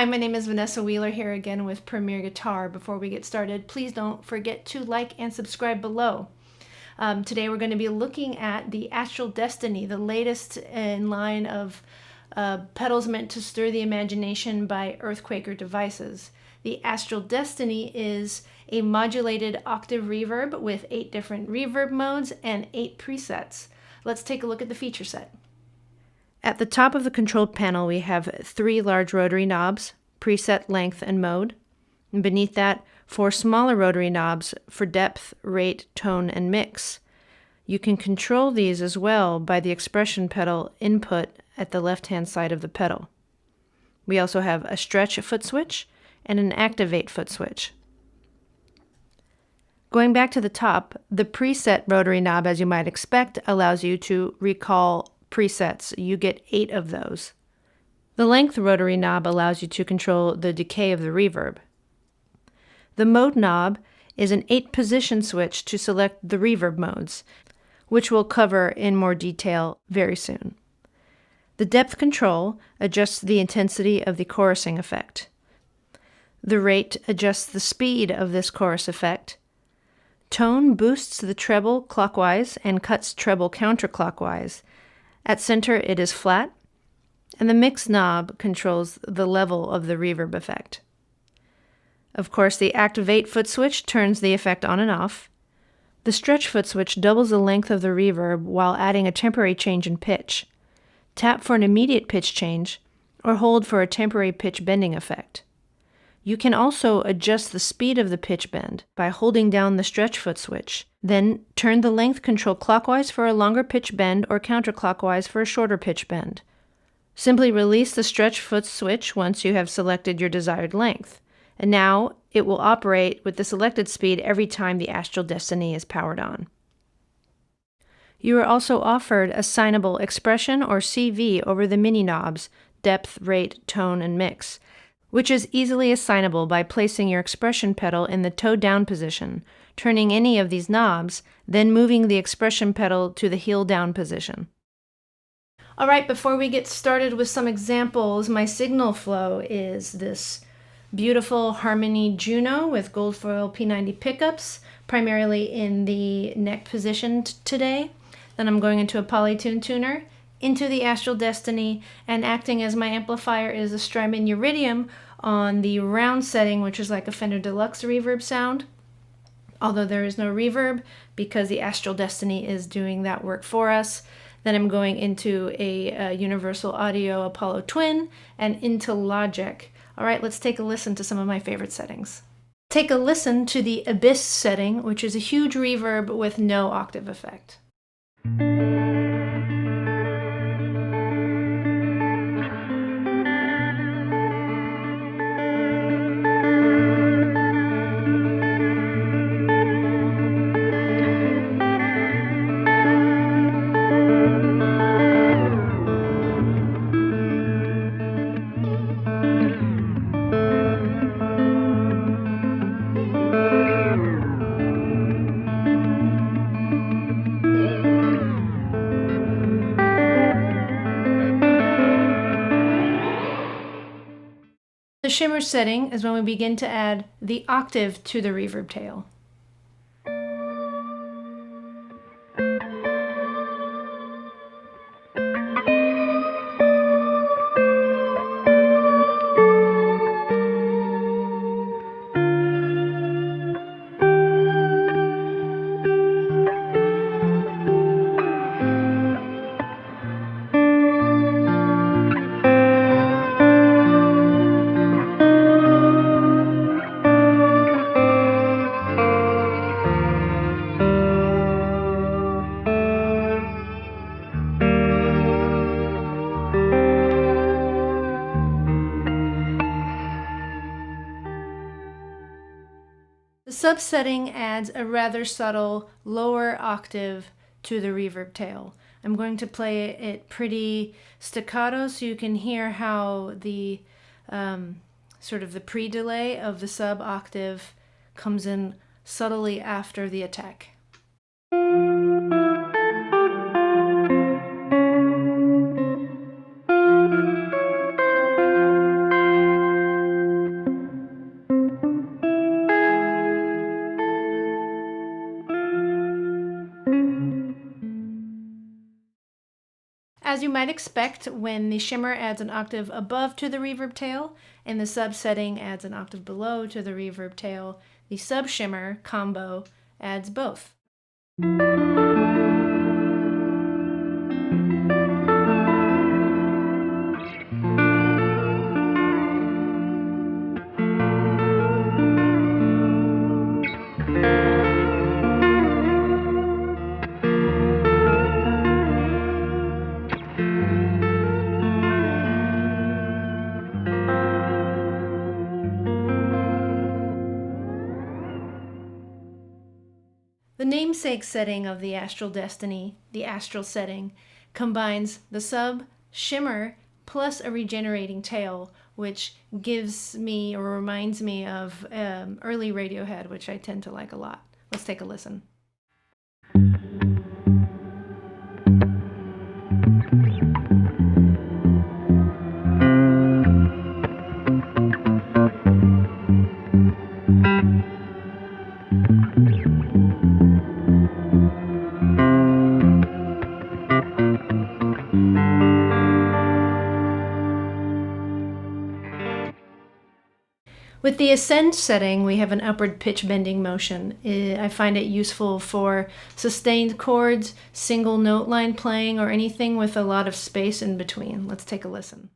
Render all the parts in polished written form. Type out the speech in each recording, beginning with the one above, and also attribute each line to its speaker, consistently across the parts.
Speaker 1: Hi, my name is Vanessa Wheeler here again with Premier Guitar. Before we get started, please don't forget to like and subscribe below. Today we're going to be looking at the Astral Destiny, the latest in line of pedals meant to stir the imagination by EarthQuaker devices. The Astral Destiny is a modulated octave reverb with 8 different reverb modes and 8 presets. Let's take a look at the feature set. At the top of the control panel, we have 3 large rotary knobs, preset, length, and mode. And beneath that, 4 smaller rotary knobs for depth, rate, tone, and mix. You can control these as well by the expression pedal input at the left-hand side of the pedal. We also have a stretch foot switch and an activate foot switch. Going back to the top, the preset rotary knob, as you might expect, allows you to recall presets. You get 8 of those. The length rotary knob allows you to control the decay of the reverb. The mode knob is an 8-position switch to select the reverb modes, which we'll cover in more detail very soon. The depth control adjusts the intensity of the chorusing effect. The rate adjusts the speed of this chorus effect. Tone boosts the treble clockwise and cuts treble counterclockwise. At center, it is flat, and the mix knob controls the level of the reverb effect. Of course, the activate foot switch turns the effect on and off. The stretch foot switch doubles the length of the reverb while adding a temporary change in pitch. Tap for an immediate pitch change, or hold for a temporary pitch bending effect. You can also adjust the speed of the pitch bend by holding down the stretch foot switch. Then turn the length control clockwise for a longer pitch bend or counterclockwise for a shorter pitch bend. Simply release the stretch foot switch once you have selected your desired length. And now it will operate with the selected speed every time the Astral Destiny is powered on. You are also offered assignable expression or CV over the mini knobs, depth, rate, tone, and mix, which is easily assignable by placing your expression pedal in the toe down position, turning any of these knobs, then moving the expression pedal to the heel down position. Alright, before we get started with some examples, my signal flow is this beautiful Harmony Juno with gold foil P90 pickups, primarily in the neck position today. Then I'm going into a Polytune tuner, into the Astral Destiny, and acting as my amplifier is a Strymon Iridium on the round setting, which is like a Fender Deluxe reverb sound, although there is no reverb because the Astral Destiny is doing that work for us. Then I'm going into a Universal Audio Apollo Twin and into Logic. All right, let's take a listen to some of my favorite settings. Take a listen to the Abyss setting, which is a huge reverb with no octave effect. The shimmer setting is when we begin to add the octave to the reverb tail. The subsetting adds a rather subtle lower octave to the reverb tail. I'm going to play it pretty staccato so you can hear how the sort of the pre-delay of the sub octave comes in subtly after the attack. as you might expect, when the shimmer adds an octave above to the reverb tail and the sub setting adds an octave below to the reverb tail, the sub shimmer combo adds both. The namesake setting of the Astral Destiny, the Astral setting, combines the sub, shimmer, plus a regenerating tail, which gives me or reminds me of early Radiohead, which I tend to like a lot. Let's take a listen. With the ascend setting, we have an upward pitch bending motion. I find it useful for sustained chords, single note line playing, or anything with a lot of space in between. Let's take a listen.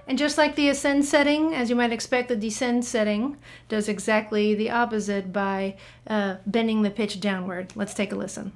Speaker 1: And just like the ascend setting, as you might expect, the descend setting does exactly the opposite by bending the pitch downward. Let's take a listen.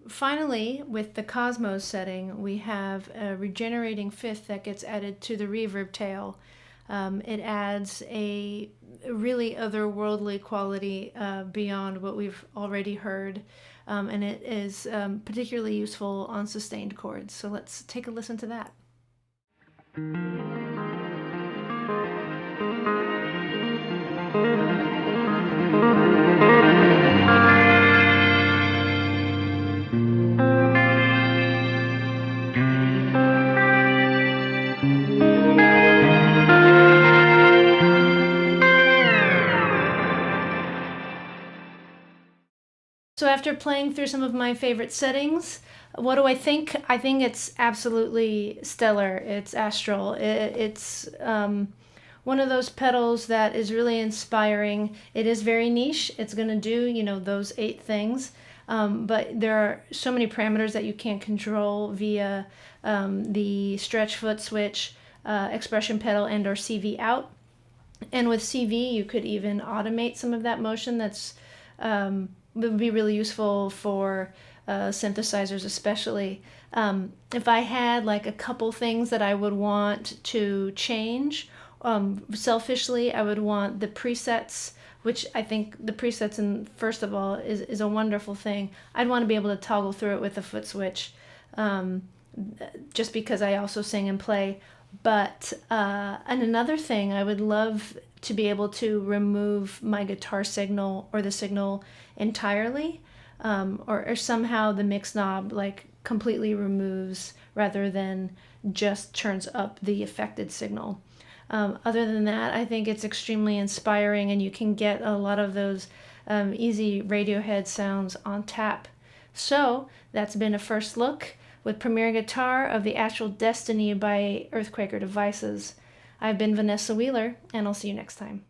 Speaker 1: Finally, with the Cosmos setting, we have a regenerating fifth that gets added to the reverb tail. It adds a really otherworldly quality beyond what we've already heard, and it is particularly useful on sustained chords. So let's take a listen to that. So after playing through some of my favorite settings, what do I think? I think it's absolutely stellar. It's Astral. It's one of those pedals that is really inspiring. It is very niche. It's going to do, you know, those 8 things. But there are so many parameters that you can't control via the stretch foot switch, expression pedal, and or CV out. And with CV, you could even automate some of that motion. That's would be really useful for synthesizers especially. If I had like a couple things that I would want to change, selfishly I would want the presets, which I think the presets, in first of all, is a wonderful thing. I'd want to be able to toggle through it with a foot switch, just because I also sing and play. But and another thing, I would love to be able to remove my guitar signal or the signal entirely, or somehow the mix knob like completely removes rather than just turns up the affected signal. Other than that, I think it's extremely inspiring, and you can get a lot of those easy Radiohead sounds on tap. So that's been a first look with Premier Guitar of the Astral Destiny by EarthQuaker Devices. I've been Vanessa Wheeler, and I'll see you next time.